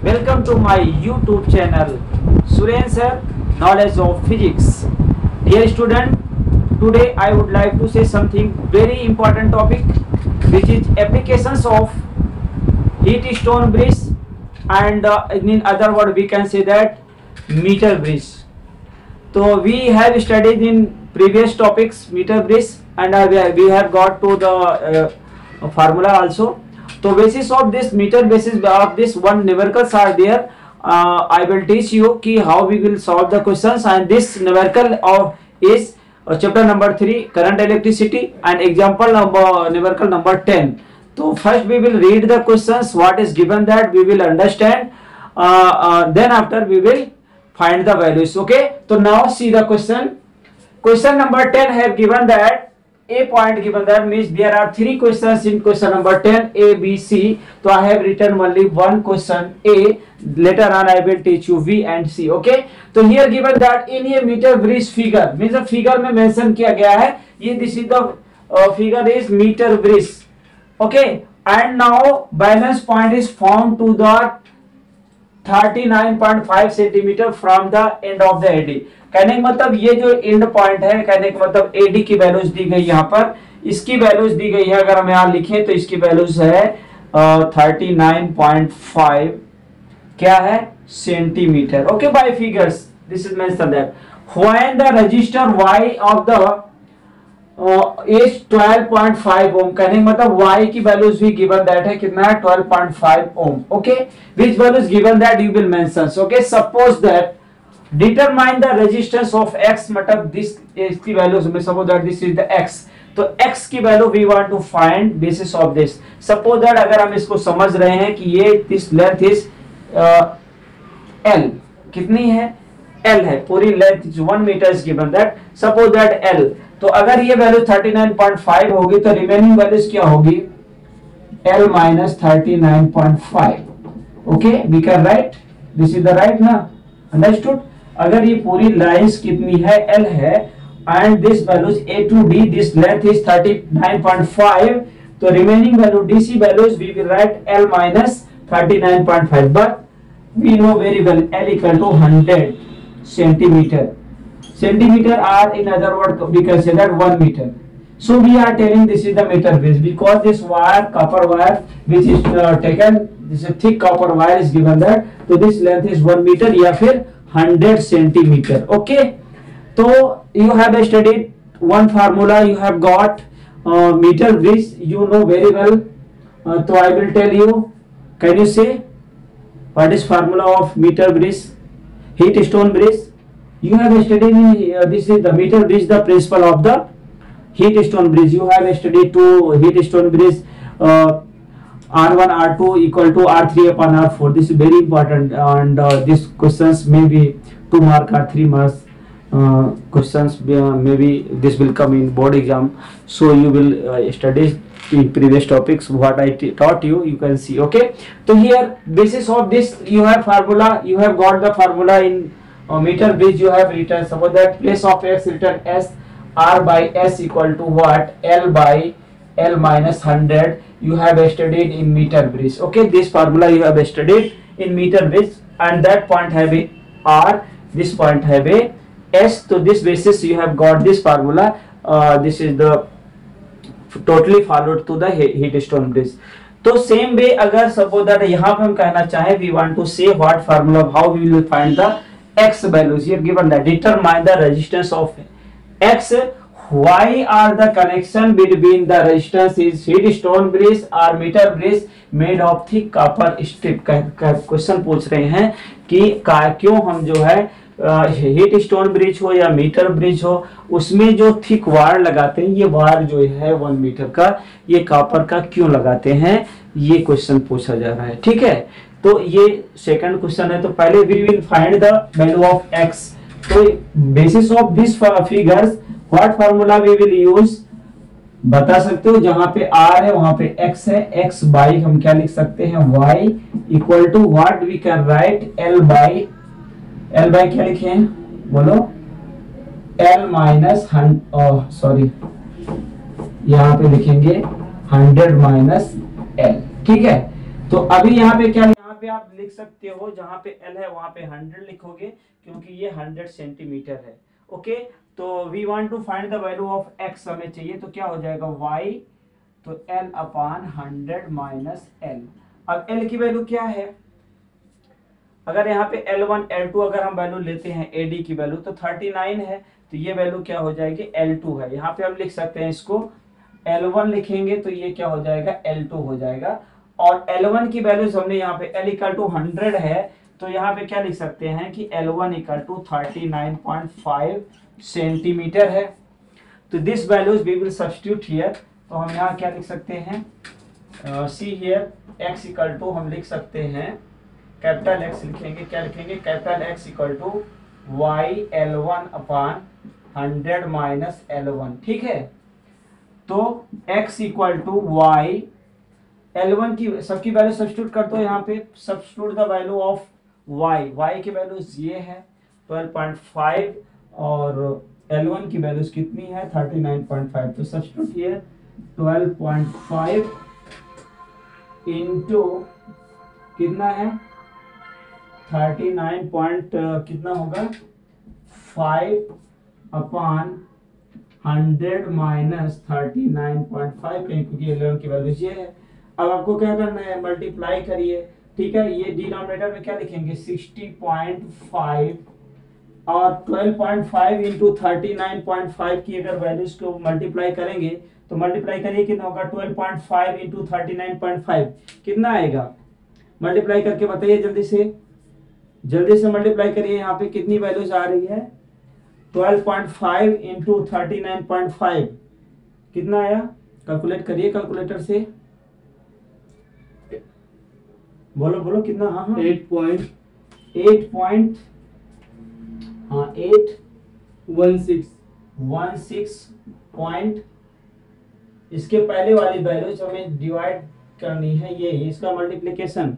Welcome to my YouTube channel, Suren Sir, Knowledge of Physics. Dear student, today I would like to say something very important topic, which is applications of heat stone bridge, and in other word we can say that meter bridge. So we have studied in previous topics meter bridge, and we have got to the formula also. So basis of this meter, basis of this one numericals are there. I will teach you ki how we will solve the questions, and this numerical of is chapter number 3 current electricity, and example numerical number 10. So first we will read the questions, what is given, that we will understand, then after we will find the values. Okay, so now see the question. Question number 10 have given that a point given, that means there are 3 questions in question number 10, A, B, C. So I have written only one question A. Later on I will teach you B and C. Okay, so here given that in a meter bridge figure, means the figure में mention किया गया है ये, this is the figure is meter bridge. Okay, and now balance point is found to the 39.5 centimetre from the end of the AD. कहने का मतलब ये जो एंड पॉइंट है, कहने का मतलब एडी की वैल्यूज दी गई यहाँ पर, इसकी वैल्यूज दी गई है. अगर हम यहाँ लिखें तो इसकी वैल्यूज है 39.5 क्या है centimetre. Okay, by figures this is mention that when the register y of the is 12.5 ohm. कहने का मतलब y की वैल्यूज भी गिवन दैट है, कितना है 12.5 ohm. Okay, which values given that you will mention. Okay, suppose that determine the resistance of x, मतलब this इसकी वैल्यूज में suppose that this is the x. तो x की value we want to find basis of this. Suppose that अगर हम इसको समझ रहे हैं कि ये दिस लेंथ इज l, कितनी है l है, पूरी length 1 metre is given that. Suppose that l, तो अगर ये वैल्यू 39.5 होगी तो रिमेनिंग वैल्यूज क्या होगी l minus 39.5. ओके, we can write this is the right ना, अंडरस्टूड. अगर ये पूरी लाइंस कितनी है l है, and this values a to d, this length is 39.5, तो remaining value dc values we will write l minus 39.5, but we know very well l equal to 100 centimeter. Centimeter are in other word we can say that 1 meter. So we are telling this is the meter bridge because this wire, copper wire which is taken, this is thick copper wire is given that, so this length is 1 meter या फिर 100 centimeter. Okay, so you have studied one formula, you have got meter bridge, you know very well. So I will tell you, can you say what is formula of meter bridge, heat stone bridge? You have studied this is the meter bridge, the principle of the heat stone bridge. You have studied two heat stone bridge, R1 R2 equal to R3 upon R4. This is very important, and these questions may be 2 mark or 3 marks questions. Maybe this will come in board exam, so you will study in previous topics what I taught you. You can see. Okay, so here basis of this you have formula, you have got the formula in meter bridge. You have written, suppose that place of x written s r by s equal to what l by l minus 100. You have studied in meter bridge. Okay, this formula you have studied in meter bridge, and that point have a r, this point have a s. So this basis you have got this formula. This is the totally followed to the heat stone bridge. तो same way अगर suppose that यहाँ पे हम कहना चाहें, we want to say what formula, how we will find the x values. Here given that determine the resistance of x. Why are the connection between the resistance is heat stone bridge or meter bridge made of thick copper strip. Question पूछ रहे हैं कि क्यों हम जो है heat stone bridge हो या मीटर ब्रिज हो, उसमें जो थिक वायर लगाते हैं, ये वायर जो है 1 मीटर का, ये कॉपर का क्यों लगाते हैं, ये क्वेश्चन पूछा जा रहा है. ठीक है, तो ये सेकंड क्वेश्चन है. तो पहले we will find the value of x. तो basis of this figures what formula we will use, बता सकते हो. जहां पे r है वहां पे x है, x बाई हम क्या लिख सकते हैं y equal to what we can write l by क्या लिखे हैं बोलो, l माइनस सॉरी यहाँ पे लिखेंगे 100 माइनस एल। ठीक है, तो अभी यहाँ पे क्या, यहाँ पे आप लिख सकते हो जहाँ पे एल है वहां पे 100 लिखोगे क्योंकि ये 100 सेंटीमीटर है। ओके, तो we want to find the value of X हमें चाहिए, तो क्या हो जाएगा वाई, तो एल अपान 100 माइनस एल। अब एल की वैल्यू क्या है, अगर यहाँ पे L1 L2 अगर हम वैल्यू लेते हैं AD की वैल्यू तो 39 है, तो ये वैल्यू क्या हो जाएगी L2 है। यहाँ पे हम लिख सकते हैं इसको L1 लिखेंगे तो ये क्या हो जाएगा L2 हो जाएगा। और L1 की वैल्यूज हमने यहाँ पे L इक्वल टू 100 है, तो यहाँ पे क्या लिख सकते हैं कि L1 इक्वल टू 39.5 सेंटीमीटर है। तो this values we will substitute here, तो हम यहाँ क्या लिख सकते हैं, see here x equal to हम लिख सकते हैं कैपिटल एक्स लिखेंगे, क्या लिखेंगे capital X equal to Y L1 upon 100 minus L1। ठीक है, तो x equal to Y L1 की सबकी वैल्यू सब्स्टिट्यूट कर दो, यहाँ पे substitute the value of y की वैल्यूज ये है 12.5 और L1 की वैल्यूज कितनी है 39.5, तो सब्स्टिट्यूट हियर 12.5 इंटू कितना है 39 पॉइंट कितना होगा 5 अपान 100 माइनस 39.5 क्योंकि 11 की वैल्यू ये है। अब आपको क्या करना है, मल्टीप्लाई करिए। ठीक है, ये डिनोमिनेटर में क्या लिखेंगे 60.5 और 12.5 इंटू 39.5 की अगर वैल्यूज को मल्टीप्लाई करेंगे तो मल्टीप्लाई करिए कितना होगा 12.5 इंटू 39.5 कितना आएगा, मल्टीप्लाई करके बताइए जल्दी से मल्टीप्लाई करिए। यहाँ पे कितनी वैल्यूज आ रही है 12.5 इंटू 39.5 कितना आया, कैलकुलेट करिए कैलकुलेटर से, बोलो कितना, हाँ 8.16 पॉइंट। इसके पहले वाली वैल्यूज हमें डिवाइड करनी है, ये इसका मल्टीप्लिकेशन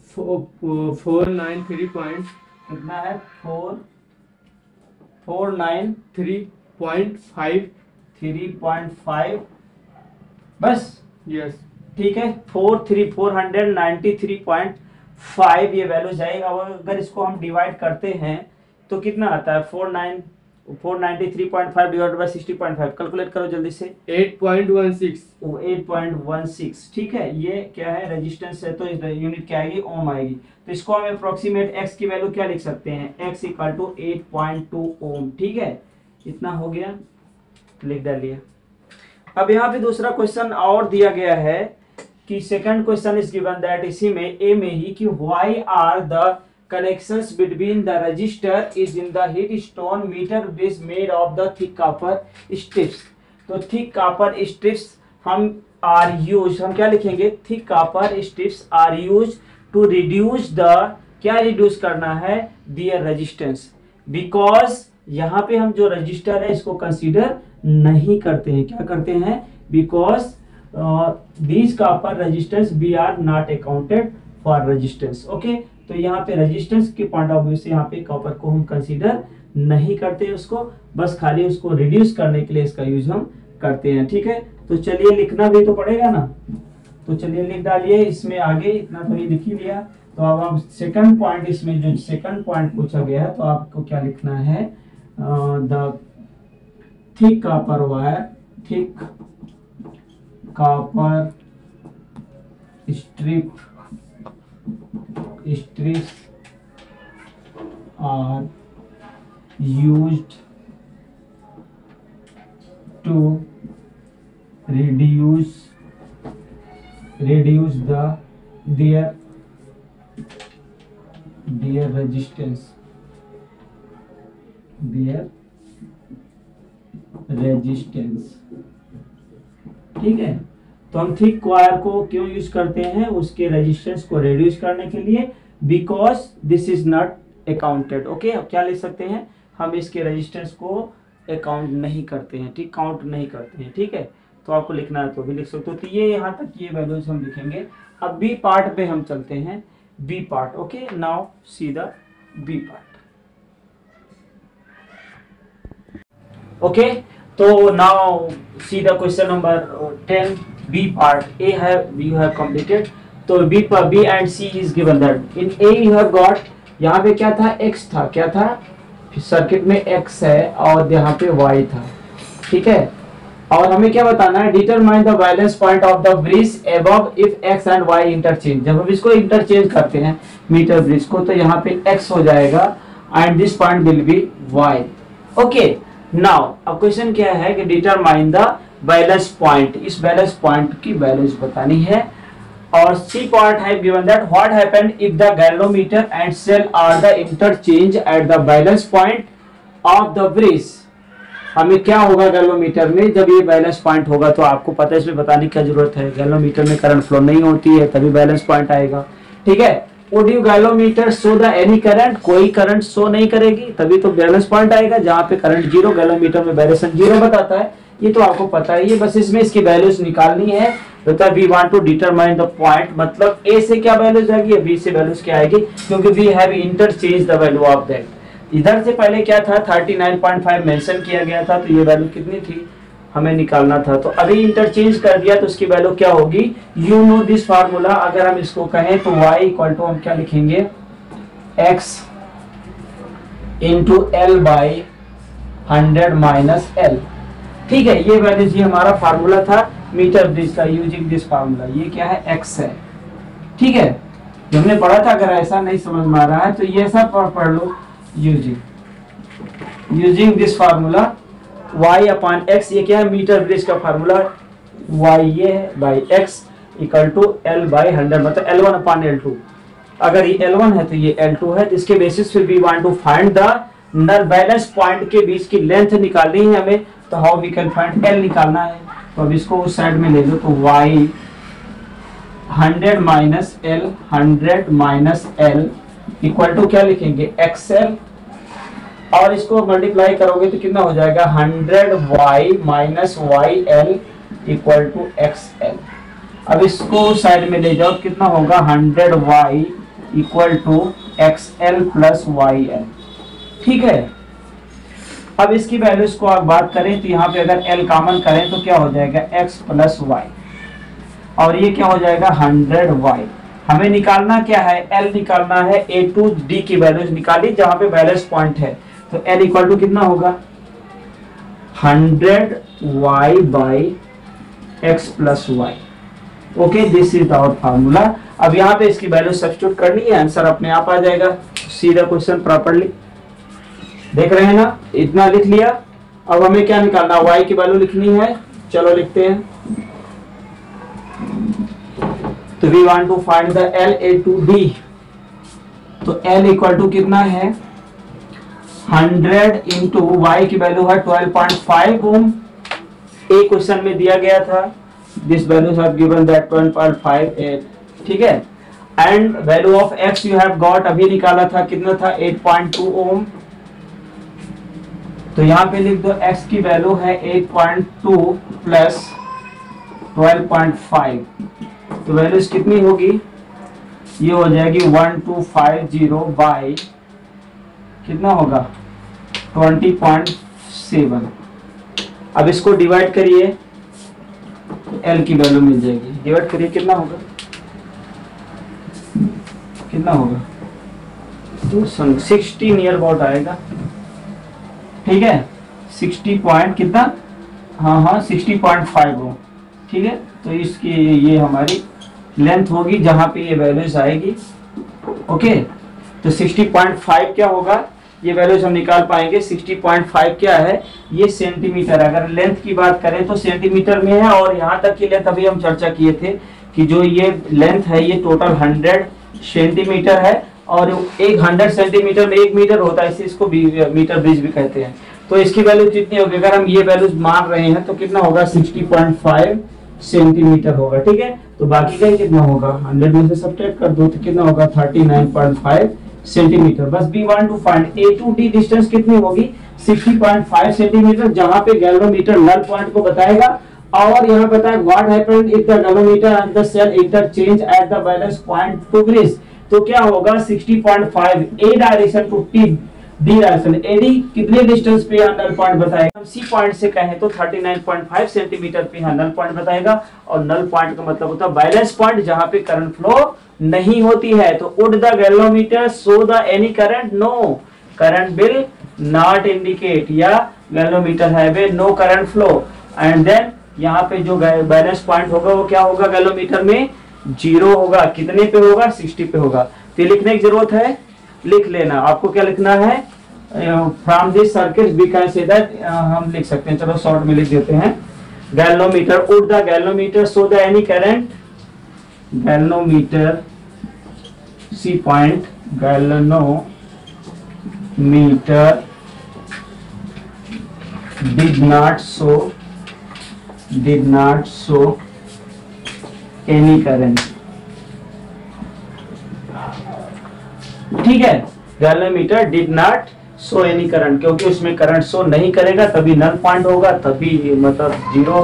493 पॉइंट कितना है 493.5 बस। यस ठीक है, 493.5 ये वैल्यू जाएगा। अगर इसको हम डिवाइड करते हैं तो कितना आता है 493.5 डिवाइड बाय 60.5, कैलकुलेट करो जल्दी से 8.16। ठीक है, ये क्या है रेजिस्टेंस है, तो इस यूनिट क्या आएगी ओम आएगी। तो इसको हम अप्रोक्सीमेट x की वैल्यू क्या लिख सकते हैं, x इक्वल टू 8.2 ओम। ठीक है, इतना हो गया, लिख डालिए। अब यहाँ पे दूसरा क्वेश्चन और दिया गया है कि second question is given that, इसी में ए में ही कि why are the connections between the resistor is in the heat stone meter base made of the thick copper strips। तो thick copper strips हम क्या लिखेंगे, thick copper strips are used to reduce the, क्या reduce करना है their resistance, because यहाँ पे हम जो रजिस्टर है इसको कंसीडर नहीं करते हैं, क्या करते हैं, because these copper resistance we are not accounted for resistance। Okay, तो यहाँ पे रेजिस्टेंस के पॉइंट ऑफ व्यू से यहाँ पे कॉपर को हम कंसीडर नहीं करते, उसको बस खाली उसको रिड्यूस करने के लिए इसका यूज हम करते हैं। ठीक है, तो चलिए लिखना भी तो पड़ेगा ना, तो चलिए लिख डालिए इसमें आगे, इतना तो ये लिख ही लिया। तो अब आप सेकंड पॉइंट, इसमें जो सेकंड पॉइंट पूछा गया है तो आपको क्या लिखना है, the thick copper wire, thick copper strips are used to reduce their resistance। ठीक है, तो हम थिक वायर को क्यों यूज करते हैं, उसके रेजिस्टेंस को रिड्यूस करने के लिए, because this is not accounted. Okay, अब क्या लिख सकते हैं, हम इसके रेजिस्टेंस को अकाउंट नहीं करते हैं, ठीक, काउंट नहीं करते हैं। ठीक है, तो आपको लिखना है तो भी लिख सकते हो। तो ये यहाँ तक ये वैल्यूज हम लिखेंगे। अब बी पार्ट पे हम चलते हैं, B part. Okay, now see the B part. Okay, तो now see the question number 10 B part A है यू हैव कंप्लीटेड। तो B and C is given that in A you have got, यहाँ पे क्या था, x था, क्या था, सर्किट में x है और यहाँ पे y था, ठीक है। और हमें क्या बताना है, determine the balance point of the bridge above if x and y interchange. जब हम इसको इंटरचेंज करते हैं मीटर ब्रिज को, तो यहाँ पे x हो जाएगा and this point will be y। Okay, now अब क्वेश्चन क्या है कि डिटरमाइन द बैलेंस पॉइंट, इस बैलेंस पॉइंट की बैलेंस बतानी है। और सी पार्ट है given that what happened if the galvanometer and cell are the interchange at the balance point of the bridge. हमें क्या होगा गैल्वेनोमीटर में जब ये बैलेंस पॉइंट होगा, तो आपको पता है, इसमें बताने की क्या जरूरत है, गैल्वेनोमीटर में करंट फ्लो नहीं होती है तभी बैलेंस पॉइंट आएगा, ठीक है। Would you galvanometer show the any current, कोई करंट शो नहीं करेगी तभी तो बैलेंस पॉइंट आएगा, जहां पे करंट जीरो, गैल्वेनोमीटर में वेरिएशन जीरो बताता है, ये तो आपको पता ही है। बस इसमें इसकी वैल्यूज निकालनी है। तो we want to determine the point, मतलब ए से क्या वैल्यूज आएगी, बी से वैल्यूज क्या आएगी, क्योंकि we have interchange the value of that. इधर से पहले क्या था, 39.5 मेंशन किया गया था, तो ये वैल्यू कितनी थी हमें निकालना था। तो अभी इंटरचेंज कर दिया तो उसकी वैल्यू क्या होगी, यू नो दिस फार्मूला। अगर हम इसको कहें तो y इक्वल टू हम क्या लिखेंगे, x into L by 100 minus L, ठीक है। ये वैल्यूज, ये हमारा फार्मूला था मीटर ब्रिज का, यूजिंग दिस फार्मूला। ये क्या है, x है, ठीक है, जो हमने पढ़ा था। अगर ऐसा नहीं समझ में आ रहा है तो ये सब पढ़ लो, using this formula y upon x, ये क्या है, मीटर ब्रिज का फार्मूला, y ये है by x equal to l by 100, मतलब L1 अपॉन L2। अगर ये L1 है तो ये L2 है, जिसके बेसिस पे we want to find the null balance point के बीच की लेंथ निकालनी है हमें। तो how we can find L निकालना है, तो अब इसको उस साइड में ले लो, तो y 100 minus L, 100 minus L equal to क्या लिखेंगे, XL, और इसको मल्टीप्लाई करोगे तो कितना हो जाएगा, 100y minus YL equal to XL। अब इसको साइड में ले जाओ, कितना होगा, 100y equal to XL plus YL, ठीक है। अब इसकी वैल्यूज को आप बात करें तो यहाँ पे अगर L कॉमन करें तो क्या हो जाएगा, x प्लस y, और ये क्या हो जाएगा 100y। हमें निकालना क्या है, L निकालना है, A टू D की वैल्यूज निकाली जहां पे बैलेंस पॉइंट है। तो L इक्वल टू कितना होगा, 100y by x plus y। Okay, this is our formula. अब यहाँ पे इसकी वैल्यू सब्स्टिट्यूट करनी है, आंसर अपने आप आ जाएगा। सीधा क्वेश्चन प्रॉपर्ली देख रहे हैं ना, इतना लिख लिया। अब हमें क्या निकालना, y की वैल्यू लिखनी है, चलो लिखते हैं। तो we want to find the L A to D, तो L इक्वल टू कितना है, 100 इंटू वाई की वैल्यू है 12.5 ओम, ए क्वेश्चन में दिया गया था, this values have given that 12.58, ठीक है। And value of x you have got, अभी निकाला था, कितना था, 8.2 ओम। तो यहाँ पे लिख दो x की वैल्यू है 8.2 प्लस 12.5, तो वैल्यूज कितनी होगी, ये हो जाएगी 1250 बाई कितना होगा 20.7। अब इसको डिवाइड करिए तो L की वैल्यू मिल जाएगी, डिवाइड करिए कितना होगा, कितना होगा, तो 60 नियर अबाउट आएगा, ठीक है, 60 पॉइंट कितना, हाँ 60.5 हो, ठीक है। तो इसकी ये हमारी लेंथ होगी जहां पे ये वैल्यूज आएगी। ओके, तो 60.5 क्या होगा, ये वैल्यूज हम निकाल पाएंगे। 60.5 क्या है, ये सेंटीमीटर, अगर लेंथ की बात करें तो सेंटीमीटर में है, और यहाँ तक की लेंथ अभी हम चर्चा किए थे कि जो ये लेंथ है ये टोटल 100 सेंटीमीटर है, और एक 100 सेंटीमीटर में 1 मीटर होता है, इसको मीटर ब्रिज भी कहते हैं। तो इसकी वैल्यू कितनी होगी, अगर हम ये वैल्यूज मान रहे हैं तो कितना होगा, 60.5 सेंटीमीटर होगा, ठीक है। तो बाकी का कितना होगा, 100 में से सब्ट्रैक्ट कर दो तो कितना होगा, 39.5 सेंटीमीटर। बस we want to find A to D distance कितनी होगी, 60.5 सेंटीमीटर, जहां पे गैल्वेनोमीटर नल पॉइंट को बताएगा। और यहाँ बताया what happened if the galvanometer and the cell interchange at the balance point to bridge, तो क्या होगा 60.5 A direction to T D direction, AD कितने डिस्टेंस पे यहाँ नल पॉइंट बताएगा, सी पॉइंट से कहें तो 39.5 सेंटीमीटर पे यहाँ नल पॉइंट बताएगा। और नल पॉइंट का मतलब होता है बैलेंस पॉइंट, जहां पे करंट फ्लो नहीं होती है। तो would the galvanometer show the any current, no current will not indicate, या galvanometer have a no current flow. And then यहाँ पे जो बैलेंस पॉइंट होगा वो क्या होगा, गैल्वेनोमीटर में 0 होगा। कितने पे होगा, 60 पे होगा। तो लिखने की जरूरत है, लिख लेना। आपको क्या लिखना है, from this circuit we can say that, हम लिख सकते हैं, चलो शॉर्ट में लिख देते हैं। Galvanometer, would the galvanometer show the any current, galvanometer see point, galvanometer did not show any current। ठीक है, galvanometer did not show any current, क्योंकि उसमें करंट शो नहीं करेगा, तभी नल पॉइंट होगा, तभी मतलब 0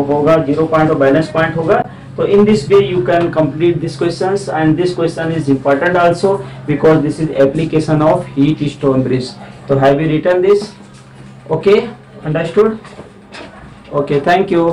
होगा, 0 पॉइंट और बैलेंस पॉइंट होगा। So in this way you can complete these questions, and this question is important also because this is application of heat stone bridge. So have you written this? Okay, understood? Okay, thank you.